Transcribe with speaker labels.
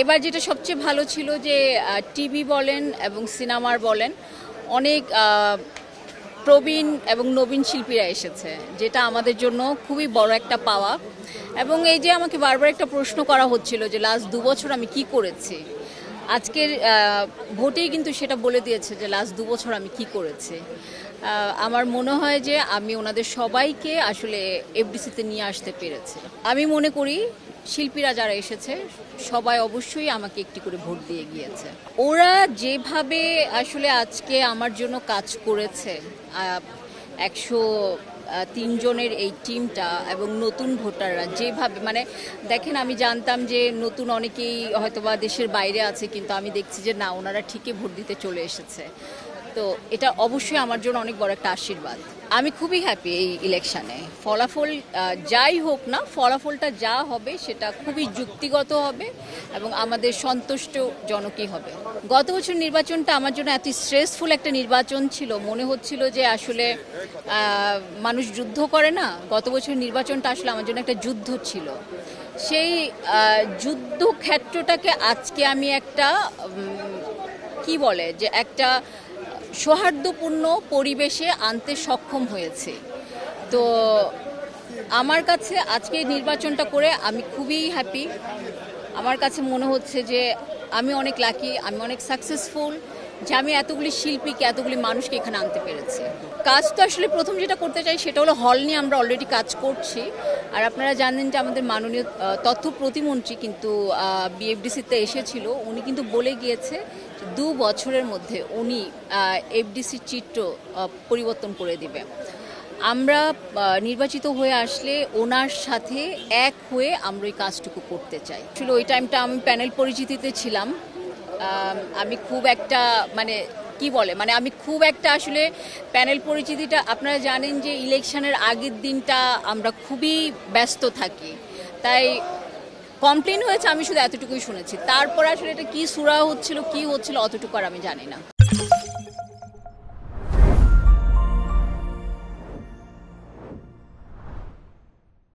Speaker 1: এবার যেটা সবচেয়ে ভালো ছিল যে টিভি বলেন এবং সিনেমার বলেন অনেক প্রবীণ এবং নবীন শিল্পীরা এসেছে, যেটা আমাদের জন্য খুবই বড় একটা পাওয়া। এবং এই যে আমাকে বারবার একটা প্রশ্ন করা হচ্ছিল যে লাস্ট 2 বছর আমি কি করেছি, আজকের ভোটেই কিন্তু সেটা বলে দিয়েছে যে লাস্ট 2 বছর আমি কি করেছি। আমার মনে হয় যে আমি ওনাদের সবাইকে আসলে এফডিসিতে নিয়ে আসতে পেরেছি। আমি মনে করি শিল্পীরা যারা এসেছে সবাই অবশ্যই আমাকে একটি করে ভোট দিয়ে গিয়েছে। ওরা যেভাবে আসলে আজকে আমার জন্য কাজ করেছে, 103 জনের এই টিমটা এবং নতুন ভোটাররা যেভাবে, মানে দেখেন, আমি জানতাম যে নতুন অনেকেই হয়তোবা দেশের বাইরে আছে, কিন্তু আমি দেখছি যে না, ওনারা ঠিকই ভোট দিতে চলে এসেছে। তো এটা অবশ্যই আমার জন্য অনেক বড় একটা আশীর্বাদ। আমি খুবই হ্যাপি এই ইলেকশানে। ফলাফল যাই হোক না, ফলাফলটা যা হবে সেটা খুবই যুক্তিগত হবে এবং আমাদের সন্তুষ্টজনকই হবে। গত বছর নির্বাচনটা আমার জন্য এত স্ট্রেসফুল একটা নির্বাচন ছিল, মনে হচ্ছিল যে আসলে মানুষ যুদ্ধ করে না, গত বছর নির্বাচনটা আসলে আমার জন্য একটা যুদ্ধ ছিল। সেই যুদ্ধক্ষেত্রটাকে আজকে আমি একটা কি বলে যে একটা সৌহার্দ্যপূর্ণ পরিবেশে আনতে সক্ষম হয়েছে। তো আমার কাছে আজকে নির্বাচনটা করে আমি খুবই হ্যাপি। আমার কাছে মনে হচ্ছে যে আমি অনেক লাকি, আমি অনেক সাকসেসফুল যে আমি এতগুলি শিল্পীকে, এতগুলি মানুষকে এখানে আনতে পেরেছি। কাজ তো আসলে প্রথম যেটা করতে চাই সেটা হলো হল নিয়ে আমরা অলরেডি কাজ করছি। আর আপনারা জানেন যে আমাদের মাননীয় তথ্য প্রতিমন্ত্রী কিন্তু বিএফডিসিতে এসেছিল, উনি কিন্তু বলে গিয়েছে 2 বছরের মধ্যে উনি এফডিসির চিত্র পরিবর্তন করে দিবে। আমরা নির্বাচিত হয়ে আসলে ওনার সাথে এক হয়ে আমরা ওই কাজটুকু করতে চাই। আসলে ওই টাইমটা আমি প্যানেল পরিচিতিতে ছিলাম। আমি খুব একটা আমি খুব একটা আসলে প্যানেল পরিচিতিটা, আপনারা জানেন যে ইলেকশনের আগের দিনটা আমরা খুবই ব্যস্ত থাকি, তাই কমপ্লেন হয়েছে আমি শুধু এতটুকুই শুনেছি। তারপর আসলে এটা কি সুরা হচ্ছিল, কি হচ্ছিল অতটুকু আর আমি জানি না।